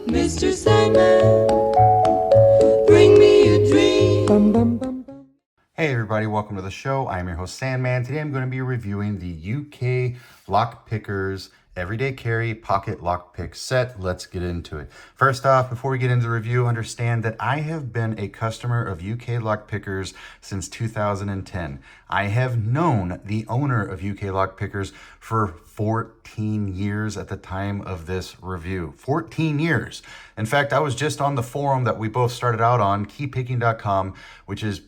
Mr. Sandman, bring me a dream. Hey everybody, welcome to the show. I'm your host Sandman. Today I'm going to be reviewing the UK Lockpickers Everyday Carry Pocket Lockpick set. Let's get into it. First off, before we get into the review, understand that I have been a customer of UK Lockpickers since 2010. I have known the owner of UK Lockpickers for 14 years at the time of this review. 14 years. In fact, I was just on the forum that we both started out on, keypicking.com, which is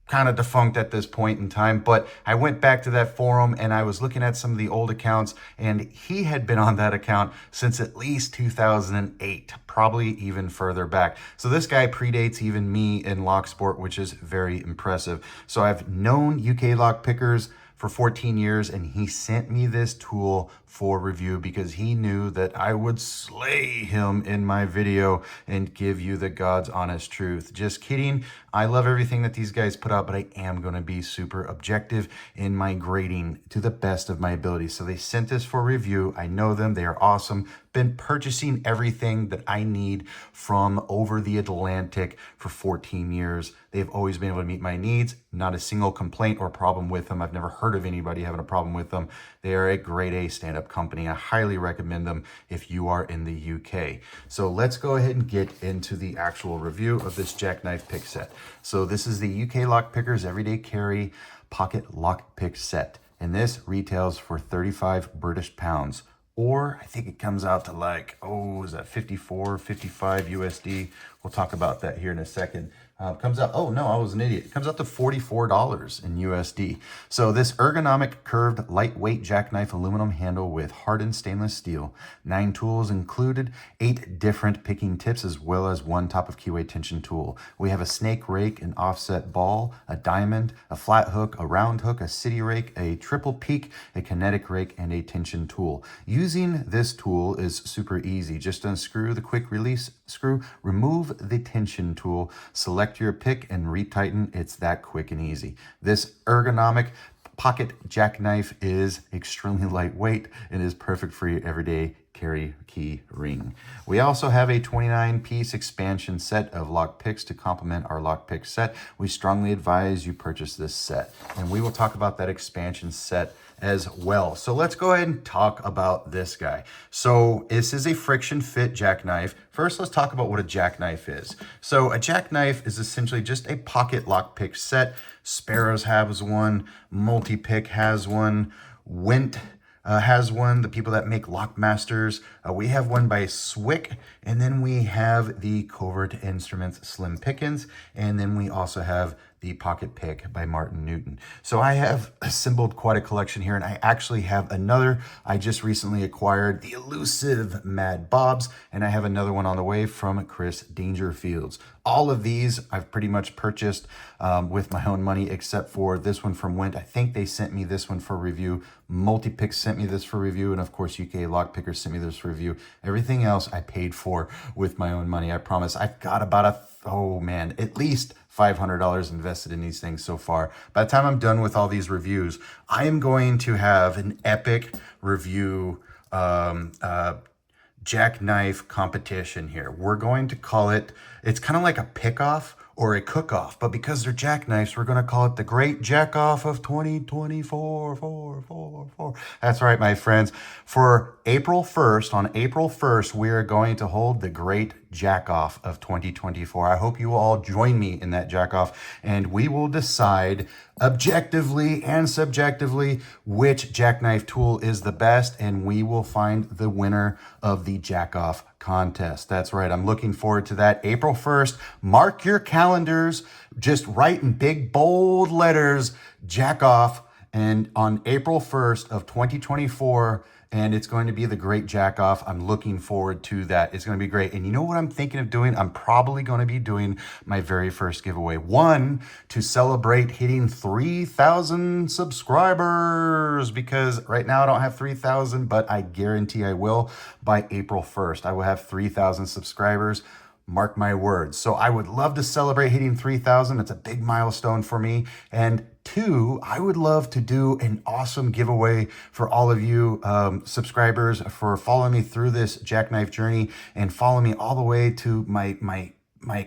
kind of defunct at this point in time, but I went back to that forum and I was looking at some of the old accounts, and he had been on that account since at least 2008, probably even further back. So this guy predates even me in locksport, which is very impressive. So I've known UK Lockpickers for 14 years, and he sent me this tool for review because he knew that I would slay him in my video and give you the God's honest truth. Just kidding. I love everything that these guys put out, but I am going to be super objective in my grading to the best of my ability. So they sent this for review. I know them. They are awesome. Been purchasing everything that I need from over the Atlantic for 14 years. They've always been able to meet my needs. Not a single complaint or problem with them. I've never heard of anybody having a problem with them. They are a grade A stand-up company. I highly recommend them if you are in the UK. So let's go ahead and get into the actual review of this jackknife pick set. So this is the UK Lockpickers Everyday Carry Pocket Lockpick set. And this retails for 35 British pounds. Or I think it comes out to like, is that 54, 55 USD? We'll talk about that here in a second. Comes out, oh no, I was an idiot. It comes out to $44 in USD. So this ergonomic curved lightweight jackknife aluminum handle with hardened stainless steel. 9 tools included, 8 different picking tips, as well as 1 top of keyway tension tool. We have a snake rake, an offset ball, a diamond, a flat hook, a round hook, a city rake, a triple peak, a kinetic rake, and a tension tool. Using this tool is super easy. Just unscrew the quick release screw, remove the tension tool, select your pick, and retighten. It's that quick and easy. This ergonomic pocket jackknife is extremely lightweight and is perfect for your everyday carry key ring. We also have a 29-piece expansion set of lockpicks to complement our lockpick set. We strongly advise you purchase this set, and we will talk about that expansion set as well. So let's go ahead and talk about this guy. So this is a friction fit jackknife. First, let's talk about what a jackknife is. So a jackknife is essentially just a pocket lockpick set. Sparrows has one, Multipick has one, Went has one, the people that make Lockmasters. We have one by Swick, and then we have the Covert Instruments Slim Pickens, and then we also have the Pocket Pick by Martin Newton. So I have assembled quite a collection here, and I actually have another I just recently acquired, the elusive Mad Bobs, and I have another one on the way from Chris Dangerfields. All of these I've pretty much purchased with my own money, except for this one from Went. I think they sent me this one for review. Multipick sent me this for review, and of course UK Lockpickers sent me this for review. Everything else I paid for with my own money. I promise. I've got about at least $500 invested in these things so far. By the time I'm done with all these reviews, I am going to have an epic review jackknife competition here. We're going to call it, it's kind of like a pick-off or a cook-off, but because they're jackknives, we're going to call it the Great Jack-Off of 2024. That's right, my friends. For April 1st, on April 1st, we are going to hold the Great Jack-Off of 2024. I hope you all join me in that jack-off, and we will decide objectively and subjectively which jackknife tool is the best, and we will find the winner of the jack-off contest. That's right. I'm looking forward to that. April 1st. Mark your calendars. Just write in big, bold letters, jack off. And on April 1st of 2024, and it's going to be the Great Jack Off. I'm looking forward to that. It's going to be great. And you know what I'm thinking of doing? I'm probably going to be doing my very first giveaway. One, to celebrate hitting 3,000 subscribers, because right now I don't have 3,000, but I guarantee I will by April 1st. I will have 3,000 subscribers. Mark my words. So I would love to celebrate hitting 3,000. It's a big milestone for me. And two, I would love to do an awesome giveaway for all of you subscribers for following me through this jackknife journey and follow me all the way to my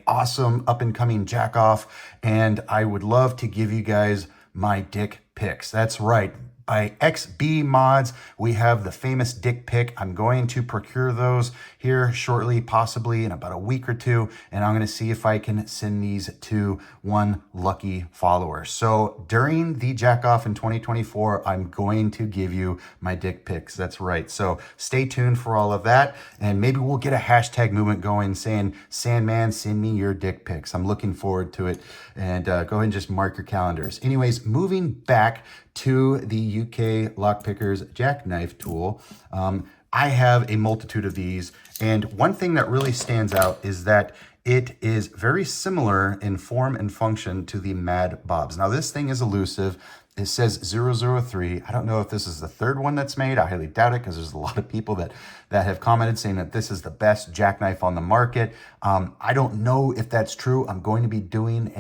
awesome up and coming jack off. And I would love to give you guys my dick pics. That's right. By XB Mods, we have the famous dick pic. I'm going to procure those here shortly, possibly in about a week or two, and I'm going to see if I can send these to one lucky follower. So during the jack off in 2024, I'm going to give you my dick pics. That's right. So stay tuned for all of that, and maybe we'll get a hashtag movement going saying, Sandman, send me your dick pics. I'm looking forward to it, and go ahead and just mark your calendars. Anyways, moving back to the UK Lockpickers jackknife tool. I have a multitude of these, and one thing that really stands out is that it is very similar in form and function to the Mad Bobs. Now this thing is elusive. It says 003. I don't know if this is the third one that's made. I highly doubt it because there's a lot of people that have commented saying that this is the best jackknife on the market. I don't know if that's true. I'm going to be doing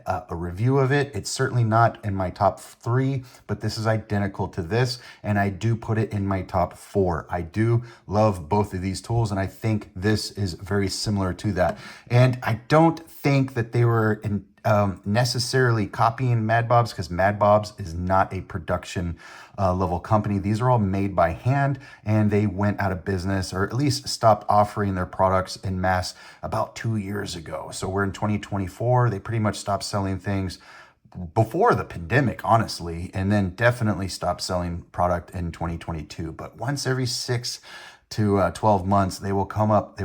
a review of it. It's certainly not in my top 3, but this is identical to this, and I do put it in my top 4. I do love both of these tools, and I think this is very similar to that. And I don't think that they were necessarily copying Mad Bobs, because Mad Bobs is not a production level company. These are all made by hand, and they went out of business, or at least stopped offering their products in mass about 2 years ago. So we're in 2024. They pretty much stopped selling things before the pandemic, honestly, and then definitely stopped selling product in 2022. But once every 6 to 12 months, they will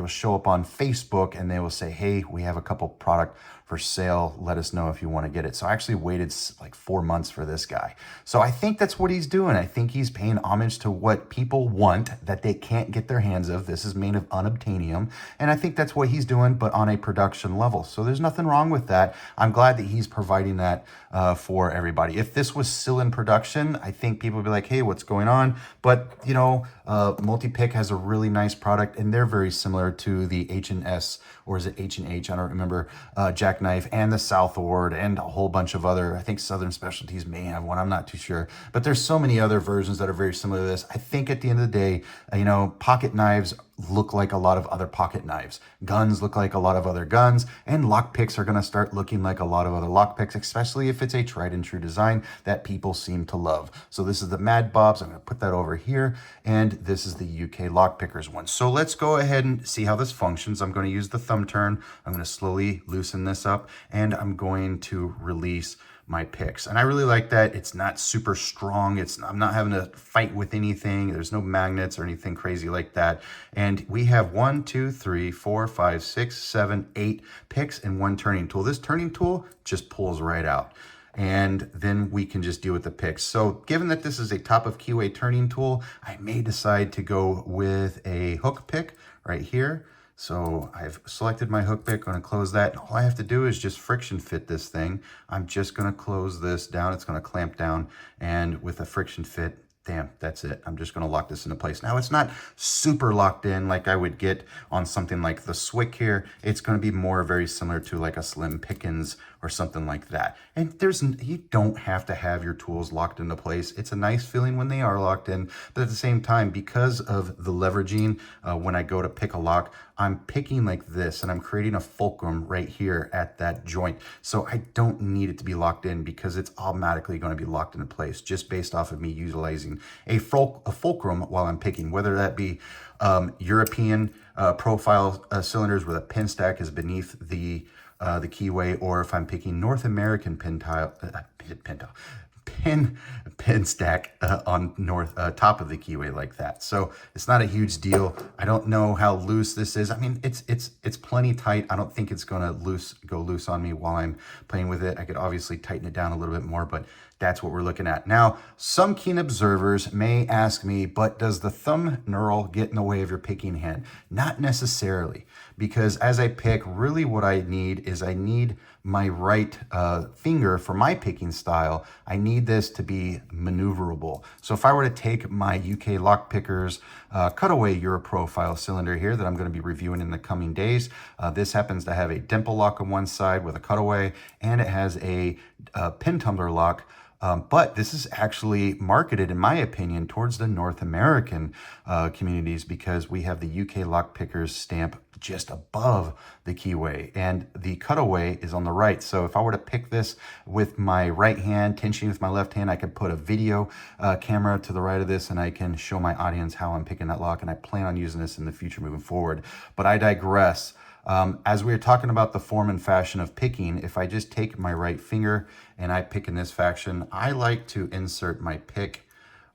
show up on Facebook, and they will say, hey, we have a couple product for sale. Let us know if you want to get it. So I actually waited like 4 months for this guy. So I think that's what he's doing. I think he's paying homage to what people want that they can't get their hands of. This is made of unobtainium. And I think that's what he's doing, but on a production level. So there's nothing wrong with that. I'm glad that he's providing that for everybody. If this was still in production, I think people would be like, hey, what's going on? But, you know, Multipick has a really nice product, and they're very similar to the H&S, or is it H&H? I don't remember, jackknife, and the Southward, and a whole bunch of other, I think Southern Specialties may have one, I'm not too sure. But there's so many other versions that are very similar to this. I think at the end of the day, you know, pocket knives look like a lot of other pocket knives. Guns look like a lot of other guns, and lockpicks are going to start looking like a lot of other lockpicks, especially if it's a tried and true design that people seem to love. So this is the Mad Bobs. I'm going to put that over here, and this is the UK Lockpickers one. So let's go ahead and see how this functions. I'm going to use the thumb turn. I'm going to slowly loosen this up, and I'm going to release my picks. And I really like that. It's not super strong. I'm not having to fight with anything. There's no magnets or anything crazy like that. And we have 1, 2, 3, 4, 5, 6, 7, 8 picks and one turning tool. This turning tool just pulls right out, and then we can just deal with the picks. So given that this is a top of keyway turning tool, I may decide to go with a hook pick right here. So I've selected my hook pick, going to close that. All I have to do is just friction fit this thing. I'm just going to close this down. It's going to clamp down, and with a friction fit, damn, that's it. I'm just going to lock this into place. Now, it's not super locked in like I would get on something like the Swick here. It's going to be more very similar to like a Slim Pickens or something like that. And you don't have to have your tools locked into place. It's a nice feeling when they are locked in, but at the same time, because of the leveraging, when I go to pick a lock, I'm picking like this, and I'm creating a fulcrum right here at that joint. So I don't need it to be locked in, because it's automatically going to be locked into place just based off of me utilizing a fulcrum while I'm picking, whether that be European profile cylinders where the pin stack is beneath the keyway, or if I'm picking North American pin stack on top of the keyway like that. So it's not a huge deal. I don't know how loose this is. I mean, it's plenty tight. I don't think it's going to go loose on me while I'm playing with it. I could obviously tighten it down a little bit more, but That's what we're looking at. Now, some keen observers may ask me, but does the thumb knurl get in the way of your picking hand? Not necessarily, because as I pick, really what I need is I need my right finger for my picking style. I need this to be maneuverable. So if I were to take my UK Lockpickers cutaway Euro profile cylinder here that I'm going to be reviewing in the coming days, this happens to have a dimple lock on one side with a cutaway, and it has a pin tumbler lock. But this is actually marketed, in my opinion, towards the North American communities, because we have the UK Lockpickers stamp just above the keyway, and the cutaway is on the right. So if I were to pick this with my right hand, tensioning with my left hand, I could put a video camera to the right of this, and I can show my audience how I'm picking that lock, and I plan on using this in the future moving forward. But I digress. As we were talking about the form and fashion of picking, if I just take my right finger and I pick in this fashion, I like to insert my pick.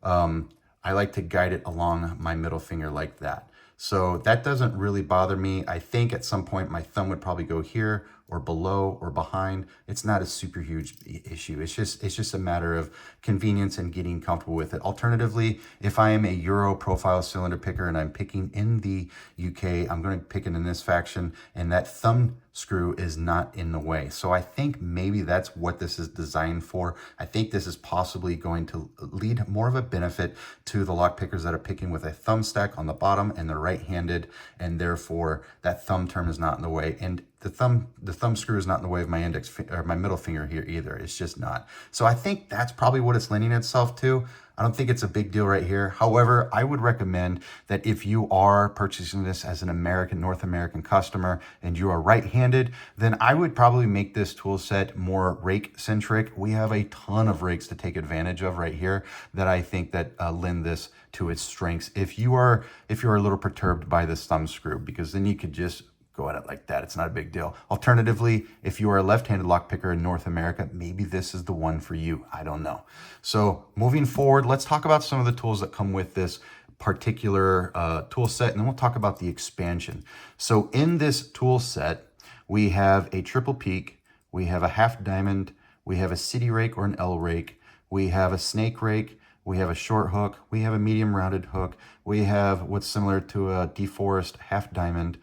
I like to guide it along my middle finger like that. So that doesn't really bother me. I think at some point my thumb would probably go here or below or behind. It's not a super huge issue. It's just a matter of convenience and getting comfortable with it. Alternatively, if I am a Euro profile cylinder picker and I'm picking in the UK, I'm going to pick it in this fashion, and that thumb screw is not in the way. So I think maybe that's what this is designed for. I think this is possibly going to lead more of a benefit to the lock pickers that are picking with a thumb stack on the bottom and they're right-handed, and therefore that thumb term is not in the way. And the thumb screw is not in the way of my or my middle finger here either. It's just not. So I think that's probably what it's lending itself to. I don't think it's a big deal right here. However, I would recommend that if you are purchasing this as an North American customer and you are right-handed, then I would probably make this tool set more rake-centric. We have a ton of rakes to take advantage of right here that I think that lend this to its strengths. If you're a little perturbed by this thumb screw, because then you could just go at it like that. It's not a big deal. Alternatively, if you are a left-handed lockpicker in North America, maybe this is the one for you. I don't know. So moving forward, let's talk about some of the tools that come with this particular tool set, and then we'll talk about the expansion. So in this tool set, we have a triple peak, we have a half diamond, we have a city rake or an L rake, we have a snake rake, we have a short hook, we have a medium rounded hook, we have what's similar to a DeForest half diamond,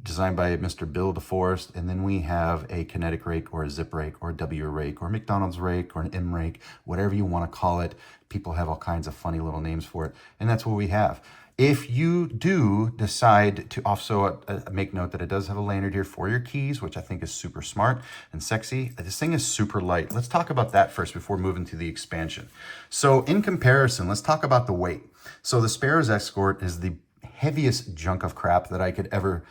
designed by Mr. Bill DeForest, and then we have a kinetic rake or a zip rake or a W rake or a McDonald's rake or an M rake, whatever you want to call it. People have all kinds of funny little names for it, and that's what we have. If you do decide to also make note that it does have a lanyard here for your keys, which I think is super smart and sexy. This thing is super light. Let's talk about that first before moving to the expansion. So in comparison, let's talk about the weight. So the Sparrows Escort is the heaviest junk of crap that I could ever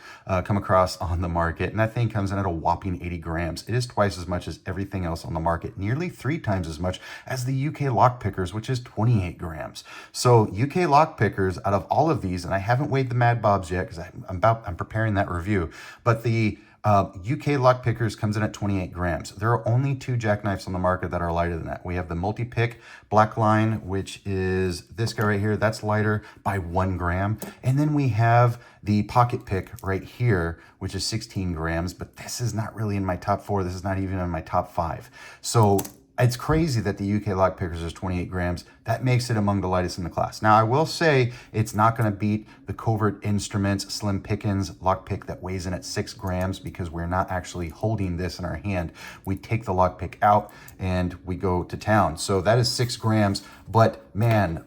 come across on the market, and that thing comes in at a whopping 80 grams. It is twice as much as everything else on the market, nearly 3 times as much as the UK Lockpickers, which is 28 grams. So UK Lockpickers, out of all of these, and I haven't weighed the Mad Bobs yet because I'm preparing that review, but the UK Lockpickers comes in at 28 grams. There are only 2 jackknives on the market that are lighter than that. We have the Multipick Black Line, which is this guy right here. That's lighter by 1 gram. And then we have the Pocket Pick right here, which is 16 grams. But this is not really in my top 4. This is not even in my top 5. So it's crazy that the UK Lockpickers is 28 grams. That makes it among the lightest in the class. Now, I will say it's not going to beat the Covert Instruments Slim Pickens lockpick that weighs in at 6 grams, because we're not actually holding this in our hand. We take the lockpick out and we go to town. So that is 6 grams. But man,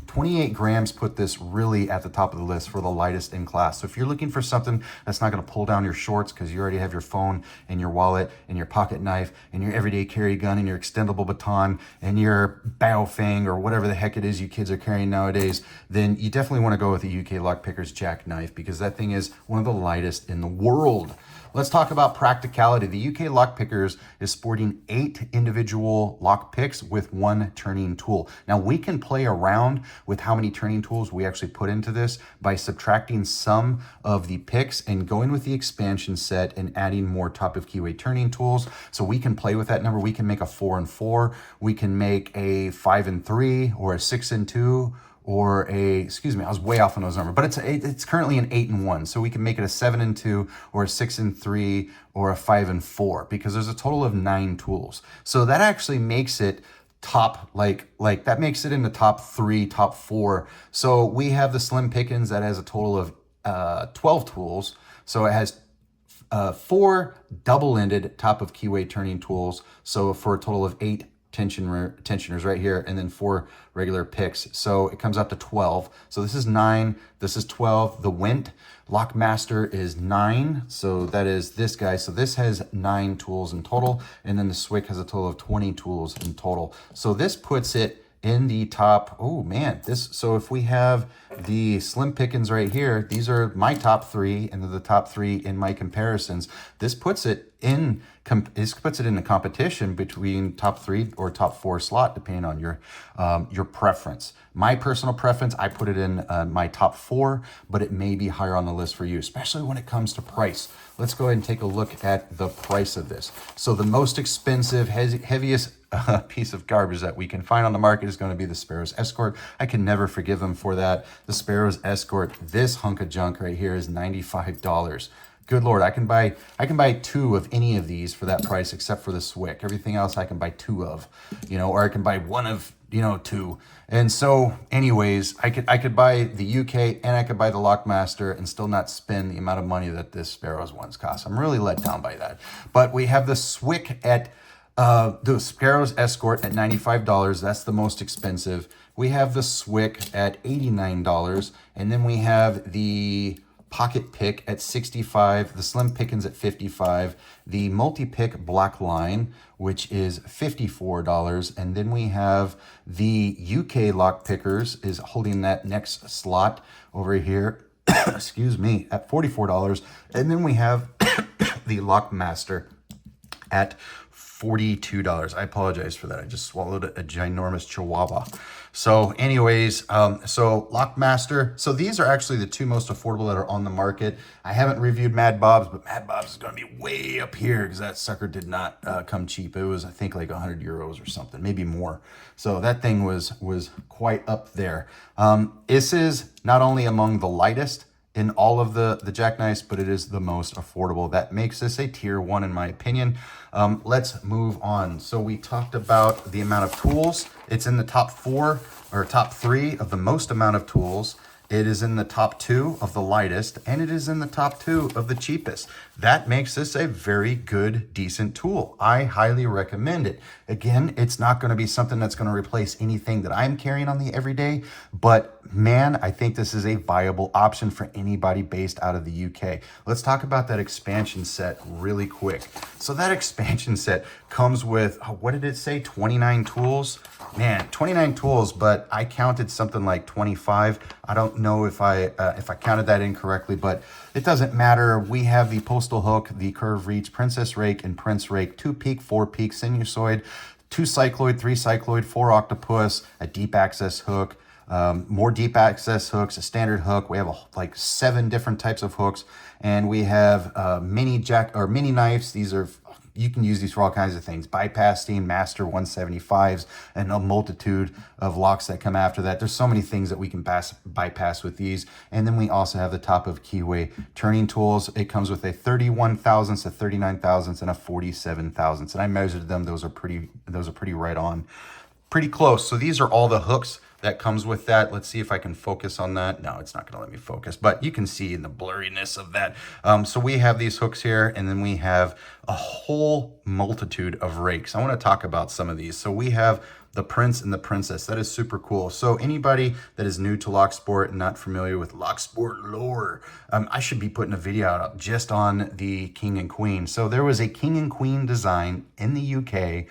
28 grams put this really at the top of the list for the lightest in class. So if you're looking for something that's not going to pull down your shorts because you already have your phone and your wallet and your pocket knife and your everyday carry gun and your extendable baton and your Baofeng or whatever the heck it is you kids are carrying nowadays, then you definitely want to go with the UK Lockpickers jackknife, because that thing is one of the lightest in the world. Let's talk about practicality. The UK Lockpickers is sporting 8 individual lock picks with 1 turning tool. Now, we can play around with how many turning tools we actually put into this by subtracting some of the picks and going with the expansion set and adding more top of keyway turning tools. So we can play with that number. We can make a 4 and 4. We can make a 5 and 3 or a 6 and 2. or excuse me, I was way off on those numbers, but it's currently an 8 and 1. So we can make it a 7 and 2 or a 6 and 3 or a 5 and 4 because there's a total of 9 tools. So that actually makes it top, like that makes it in the top 3, top 4. So we have the Slim Pickens that has a total of 12 tools. So it has 4 double-ended top of keyway turning tools. So for a total of 8 tensioners right here, and then 4 regular picks. So it comes up to 12. So this is 9, this is 12. The Wint Lockmaster is 9. So that is this guy. So this has 9 tools in total. And then the Swick has a total of 20 tools in total. So this puts it in the top, oh man, so if we have the Slim Pickens right here, these are my top 3, and they're the top 3 in my comparisons. This puts it in a competition between top 3 or top 4 slot, depending on your preference. My personal preference, I put it in my top 4, but it may be higher on the list for you, especially when it comes to price. Let's go ahead and take a look at the price of this. So the most expensive, heaviest piece of garbage that we can find on the market is going to be the Sparrows Escort. I can never forgive them for that. The Sparrows Escort, this hunk of junk right here is $95. Good Lord, I can buy 2 of any of these for that price, except for the Swick. Everything else I can buy 2 of, or I can buy 1 of, 2. And so anyways, I could buy the UK and I could buy the Lockmaster and still not spend the amount of money that this Sparrows ones cost. I'm really let down by that. But we have the Swick at the Sparrows Escort at $95. That's the most expensive. We have the Swick at $89. And then we have the Pocket Pick at $65, the Slim Pickens at $55, the Multipick Black Line, which is $54, and then we have the UK Lockpickers is holding that next slot over here, excuse me, at $44, and then we have the Lockmaster at $42. I apologize for that. I just swallowed a ginormous chihuahua. So anyways, so Lockmaster. So these are actually the 2 most affordable that are on the market. I haven't reviewed Mad Bob's, but Mad Bob's is going to be way up here because that sucker did not come cheap. It was, I think, like 100 euros or something, maybe more. So that thing was quite up there. This is not only among the lightest in all of the jackknives, but it is the most affordable. That makes this a tier 1 in my opinion. Let's move on. So we talked about the amount of tools. It's in the top 4 or top 3 of the most amount of tools. It is in the top 2 of the lightest, and it is in the top 2 of the cheapest. That makes this a very good, decent tool. I highly recommend it. Again, it's not going to be something that's going to replace anything that I'm carrying on the everyday, but man, I think this is a viable option for anybody based out of the UK. Let's talk about that expansion set really quick. So that expansion set comes with, what did it say, 29 tools? Man, 29 tools, but I counted something like 25. I don't know if I counted that incorrectly, but it doesn't matter. We have the Postal Hook, the Curve Reach, Princess Rake, and Prince Rake, 2-peak, 4-peak, Sinusoid, 2 cycloid, 3 cycloid, 4 octopus, a deep access hook, more deep access hooks, a standard hook. We have like 7 different types of hooks, and we have mini knives. These are, you can use these for all kinds of things. Bypassing, Master 175s, and a multitude of locks that come after that. There's so many things that we can bypass with these. And then we also have the top of keyway turning tools. It comes with a 31 thousandths, a 39 thousandths, and a 47 thousandths. And I measured them. Those are pretty right on, pretty close. So these are all the hooks that comes with that. Let's see if I can focus on that. No, it's not going to let me focus, but you can see in the blurriness of that. So we have these hooks here, and then we have a whole multitude of rakes. I want to talk about some of these. So we have the Prince and the Princess. That is super cool. So anybody that is new to Locksport and not familiar with Locksport lore, I should be putting a video out just on the King and Queen. So there was a King and Queen design in the UK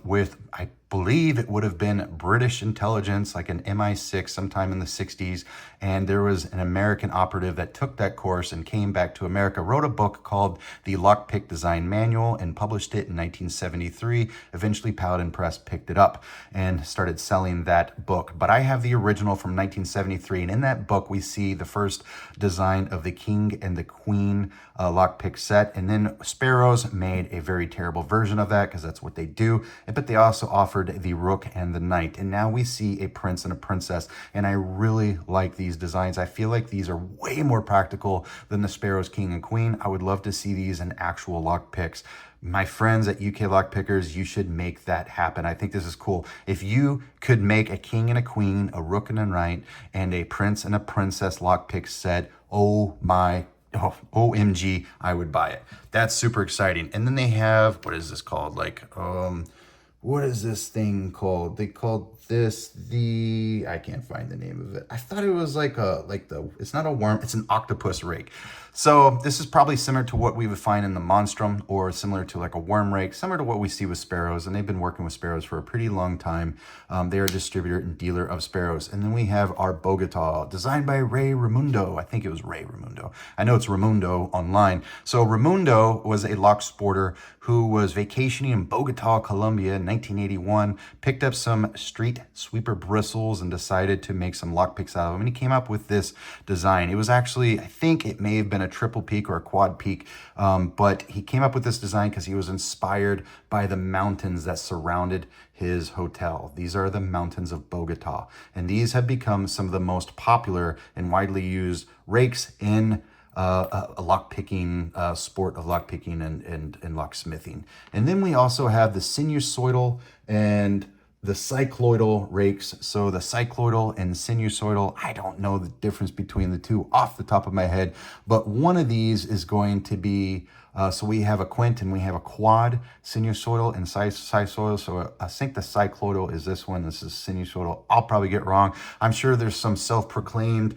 with, I believe it would have been British intelligence, like an MI6 sometime in the 60s. And there was an American operative that took that course and came back to America, wrote a book called the Lockpick Design Manual and published it in 1973. Eventually Paladin Press picked it up and started selling that book. But I have the original from 1973. And in that book, we see the first design of the King and the Queen lockpick set. And then Sparrows made a very terrible version of that because that's what they do. But they also offer offered the rook and the knight, and now we see a prince and a princess, and I really like these designs. I feel like these are way more practical than the Sparrows King and Queen. I would love to see these in actual lock picks. My friends at UK Lockpickers, you should make that happen. I think this is cool. If you could make a king and a queen, a rook and a knight, and a prince and a princess lockpick set, OMG, I would buy it. That's super exciting. And then they have, what is this called? What is this thing called? They called this I can't find the name of it. I thought it was it's not a worm, it's an octopus rake. So this is probably similar to what we would find in the monstrum, or similar to like a worm rake, similar to what we see with sparrows. And they've been working with sparrows for a pretty long time. They are a distributor and dealer of sparrows. And then we have our Bogota, designed by Ray Raimundo. I think it was Ray Raimundo. I know it's Raimundo online. So Raimundo was a lock sporter who was vacationing in Bogota, Colombia in 1981, picked up some street sweeper bristles and decided to make some lockpicks out of them. And he came up with this design. It was actually, I think it may have been a triple peak or a quad peak, but he came up with this design because he was inspired by the mountains that surrounded his hotel. These are the mountains of Bogota, and these have become some of the most popular and widely used rakes in a lockpicking sport of lockpicking and locksmithing. And then we also have the sinusoidal and the cycloidal rakes. So the cycloidal and sinusoidal, I don't know the difference between the two off the top of my head, but one of these is going to be, so we have a quint and we have a quad, sinusoidal and cycloidal. So I think the cycloidal is this one. This is sinusoidal. I'll probably get wrong. I'm sure there's some self-proclaimed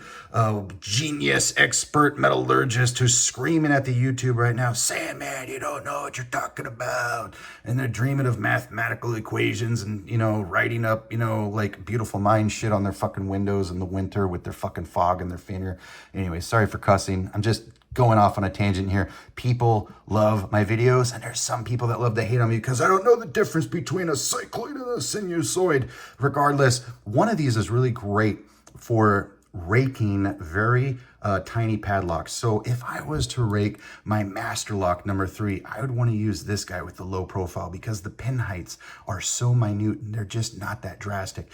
genius expert metallurgist who's screaming at the YouTube right now, Sandman, you don't know what you're talking about. And they're dreaming of mathematical equations and, writing up, like beautiful mind shit on their fucking windows in the winter with their fucking fog in their finger. Anyway, sorry for cussing. I'm just going off on a tangent here. People love my videos, and there's some people that love to hate on me because I don't know the difference between a cycloid and a sinusoid. Regardless, one of these is really great for raking very tiny padlocks. So if I was to rake my master lock number 3, I would want to use this guy with the low profile because the pin heights are so minute and they're just not that drastic.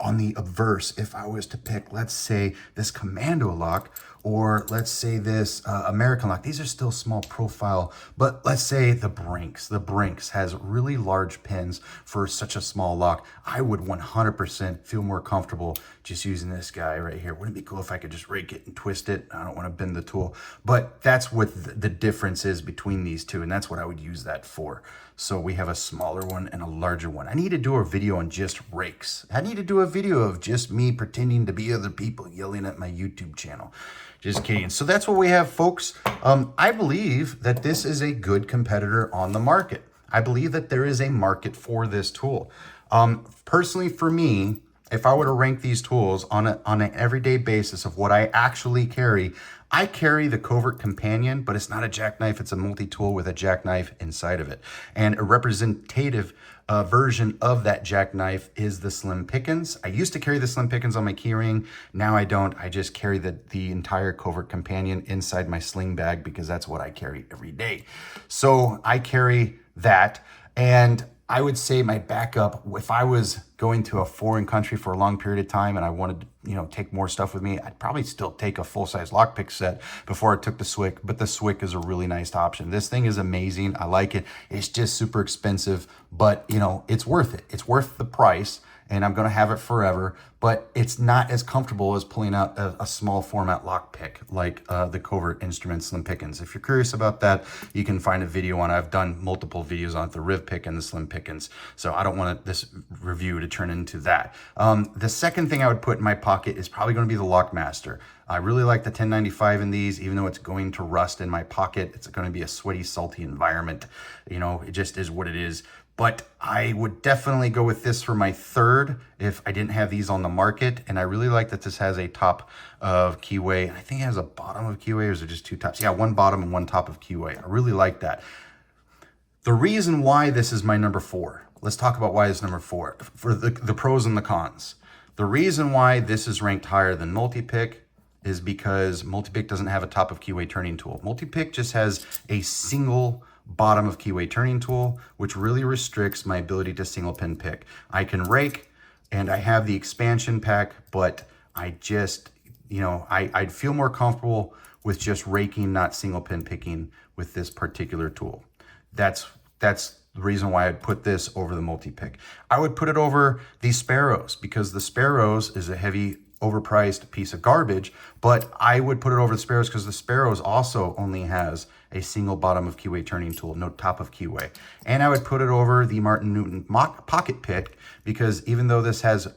On the obverse, if I was to pick, let's say this commando lock, or let's say this American lock, these are still small profile, but let's say the Brinks has really large pins for such a small lock. I would 100% feel more comfortable just using this guy right here. Wouldn't it be cool if I could just rake it and twist it? I don't want to bend the tool, but that's what the difference is between these two, and that's what I would use that for. So we have a smaller one and a larger one. I need to do a video on just rakes. I need to do a video of just me pretending to be other people yelling at my YouTube channel. Just kidding. So that's what we have, folks. I believe that this is a good competitor on the market. I believe that there is a market for this tool. Personally, for me, if I were to rank these tools on an everyday basis of what I actually carry, I carry the Covert Companion, but it's not a jackknife. It's a multi-tool with a jackknife inside of it. And a representative version of that jackknife is the Slim Pickens. I used to carry the Slim Pickens on my keyring. Now I don't. I just carry the entire Covert Companion inside my sling bag because that's what I carry every day. So I carry that. And I would say my backup, if I was going to a foreign country for a long period of time and I wanted to, take more stuff with me, I'd probably still take a full-size lockpick set before I took the Swick, but the Swick is a really nice option. This thing is amazing. I like it. It's just super expensive, but it's worth it. It's worth the price, and I'm going to have it forever, but it's not as comfortable as pulling out a small format lockpick like the Covert Instrument Slim Pickens. If you're curious about that, you can find a video on it. I've done multiple videos on the Riv Pick and the Slim Pickens, so I don't want this review to turn into that. The second thing I would put in my pocket is probably going to be the Lockmaster. I really like the 1095 in these, even though it's going to rust in my pocket. It's going to be a sweaty, salty environment. It just is what it is. But I would definitely go with this for my third if I didn't have these on the market. And I really like that this has a top of keyway. I think it has a bottom of keyway, or is it just two tops? Yeah, one bottom and one top of keyway. I really like that. The reason why this is my number 4, let's talk about why it's number 4, for the pros and the cons. The reason why this is ranked higher than Multipick is because Multipick doesn't have a top of keyway turning tool. Multipick just has a single bottom of keyway turning tool, which really restricts my ability to single pin pick. I can rake and I have the expansion pack, but I just, I'd feel more comfortable with just raking, not single pin picking with this particular tool. That's the reason why I'd put this over the Multipick. I would put it over the Sparrows because the Sparrows is a heavy, overpriced piece of garbage, but I would put it over the Sparrows because the Sparrows also only has a single bottom of keyway turning tool, no top of keyway. And I would put it over the Martin Newton pocket pick because even though this has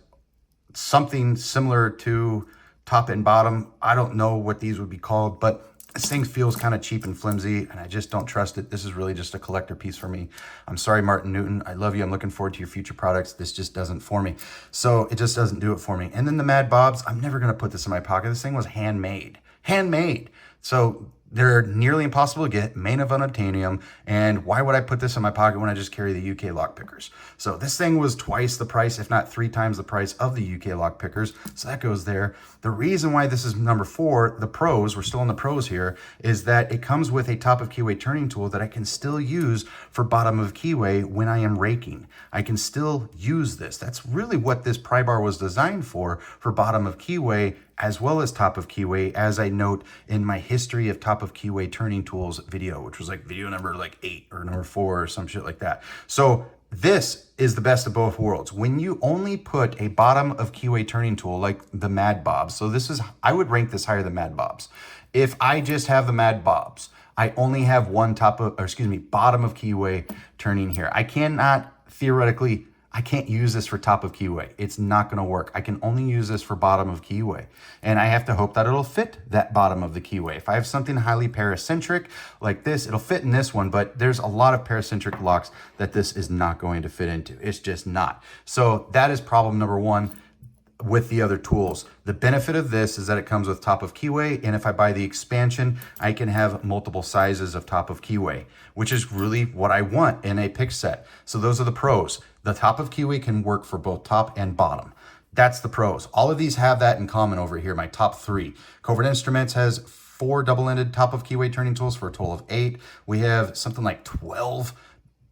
something similar to top and bottom, I don't know what these would be called, but this thing feels kind of cheap and flimsy, and I just don't trust it. This is really just a collector piece for me. I'm sorry, Martin Newton. I love you. I'm looking forward to your future products. This just doesn't for me. So it just doesn't do it for me. And then the Mad Bobs, I'm never going to put this in my pocket. This thing was handmade. Handmade. So they're nearly impossible to get, made of unobtainium, and why would I put this in my pocket when I just carry the UK Lockpickers? So this thing was twice the price, if not 3 times the price of the UK Lockpickers, so that goes there. The reason why this is number 4, the Pros, we're still in the Pros here, is that it comes with a top of keyway turning tool that I can still use for bottom of keyway when I am raking. I can still use this. That's really what this pry bar was designed for bottom of keyway as well as top of keyway, as I note in my history of top of keyway turning tools video, which was like video number 8 or number 4 or some shit like that. So this is the best of both worlds. When you only put a bottom of keyway turning tool like the Mad Bobs, so this is, I would rank this higher than Mad Bobs. If I just have the Mad Bobs, I only have one bottom of keyway turning here. I cannot theoretically, I can't use this for top of keyway. It's not going to work. I can only use this for bottom of keyway. And I have to hope that it'll fit that bottom of the keyway. If I have something highly paracentric like this, it'll fit in this one, but there's a lot of paracentric locks that this is not going to fit into. It's just not. So that is problem number 1 with the other tools. The benefit of this is that it comes with top of keyway, and if I buy the expansion, I can have multiple sizes of top of keyway, which is really what I want in a pick set. So those are the pros. The top of keyway can work for both top and bottom. That's the pros. All of these have that in common over here, my top 3. Covert Instruments has 4 double-ended top of keyway turning tools for a total of 8. We have something like 12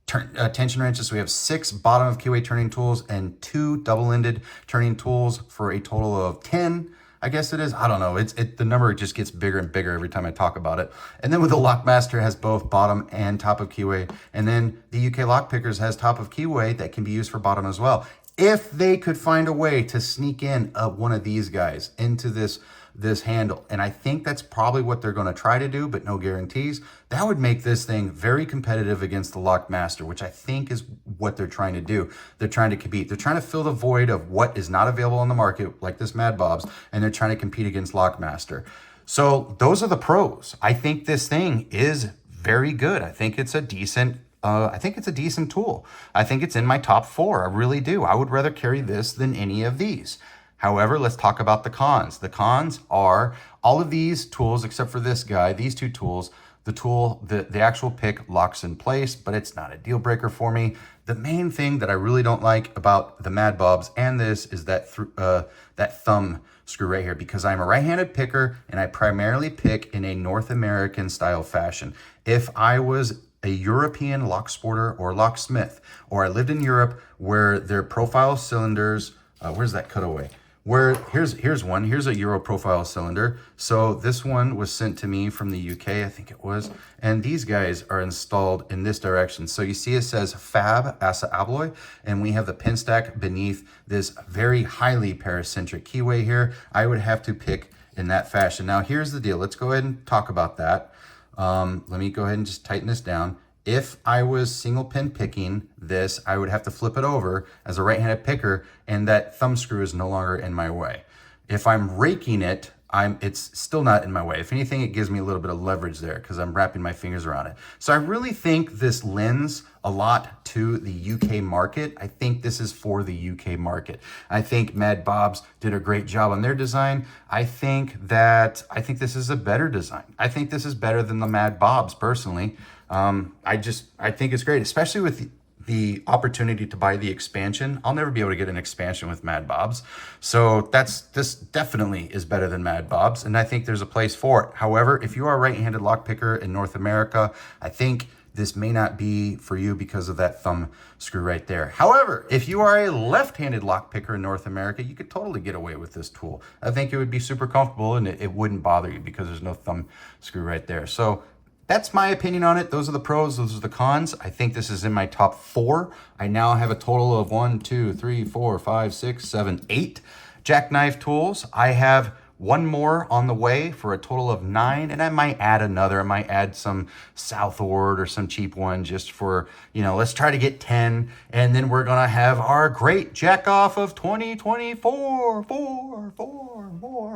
tension wrenches. So we have 6 bottom of keyway turning tools and 2 double-ended turning tools for a total of 10. I guess it is. I don't know. The number just gets bigger and bigger every time I talk about it. And then with the Lockmaster has both bottom and top of keyway. And then the UK Lockpickers has top of keyway that can be used for bottom as well. If they could find a way to sneak in one of these guys into this handle, and I think that's probably what they're going to try to do, but no guarantees, that would make this thing very competitive against the Lockmaster, which I think is what they're trying to do. They're trying to compete. They're trying to fill the void of what is not available on the market, like this Mad Bobs, and they're trying to compete against Lockmaster. So those are the pros. I think this thing is very good. I think it's a decent tool. I think it's in my top 4. I really do. I would rather carry this than any of these. However, let's talk about the cons. The cons are all of these tools, except for this guy, these 2 tools, the actual pick locks in place, but it's not a deal breaker for me. The main thing that I really don't like about the Mad Bobs and this is that thumb screw right here, because I'm a right-handed picker and I primarily pick in a North American style fashion. If I was a European locksporter or locksmith, or I lived in Europe where their profile cylinders, where's that cutaway? Where here's one. Here's a Euro profile cylinder. So this one was sent to me from the UK, I think it was. And these guys are installed in this direction. So you see it says Fab Asa Abloy, and we have the pin stack beneath this very highly paracentric keyway here. I would have to pick in that fashion. Now here's the deal. Let's go ahead and talk about that. Let me go ahead and just tighten this down. If I was single pin picking this, I would have to flip it over as a right-handed picker, and that thumb screw is no longer in my way. If I'm raking it, it's still not in my way. If anything, it gives me a little bit of leverage there because I'm wrapping my fingers around it. So I really think this lends a lot to the UK market. I think this is for the UK market. I think Mad Bobs did a great job on their design. I think this is a better design. I think this is better than the Mad Bobs personally. I think it's great, especially with the opportunity to buy the expansion. I'll never be able to get an expansion with Mad Bobs. So this definitely is better than Mad Bobs, and I think there's a place for it. However, if you are a right-handed lockpicker in North America, I think this may not be for you because of that thumb screw right there. However, if you are a left-handed lockpicker in North America, you could totally get away with this tool. I think it would be super comfortable and it wouldn't bother you because there's no thumb screw right there. So that's my opinion on it. Those are the pros, those are the cons. I think this is in my top 4. I now have a total of 1, 2, 3, 4, 5, 6, 7, 8 jackknife tools. I have one more on the way for a total of 9, and I might add another. I might add some Southward or some cheap one just for, let's try to get 10, and then we're gonna have our great jack off of 2024.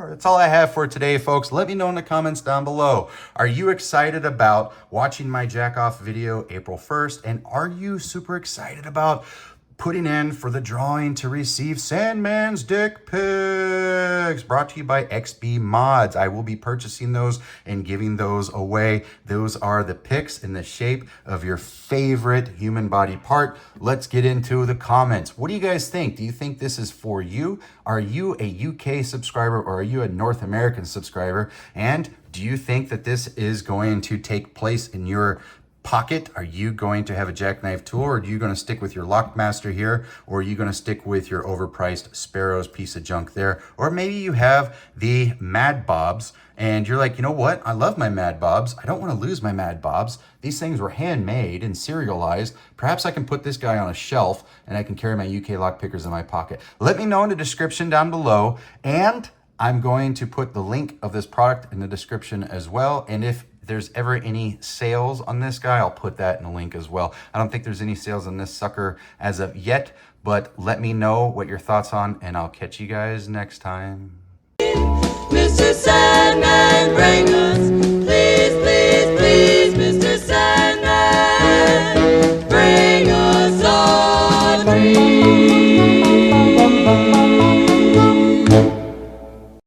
That's all I have for today, folks. Let me know in the comments down below. Are you excited about watching my jack off video April 1st? And are you super excited about putting in for the drawing to receive Sandman's dick pics, brought to you by XB Mods? I will be purchasing those and giving those away. Those are the pics in the shape of your favorite human body part. Let's get into the comments. What do you guys think? Do you think this is for you? Are you a UK subscriber or are you a North American subscriber? And do you think that this is going to take place in your pocket? Are you going to have a jackknife tool, or are you going to stick with your Lockmaster here, or are you going to stick with your overpriced Sparrows piece of junk there? Or maybe you have the Mad Bobs and you're like, you know what? I love my Mad Bobs. I don't want to lose my Mad Bobs. These things were handmade and serialized. Perhaps I can put this guy on a shelf and I can carry my UK lockpickers in my pocket. Let me know in the description down below, and I'm going to put the link of this product in the description as well. And if there's ever any sales on this guy, I'll put that in a link as well. I don't think there's any sales on this sucker as of yet, but let me know what your thoughts on, and I'll catch you guys next time. Mr. Sandman.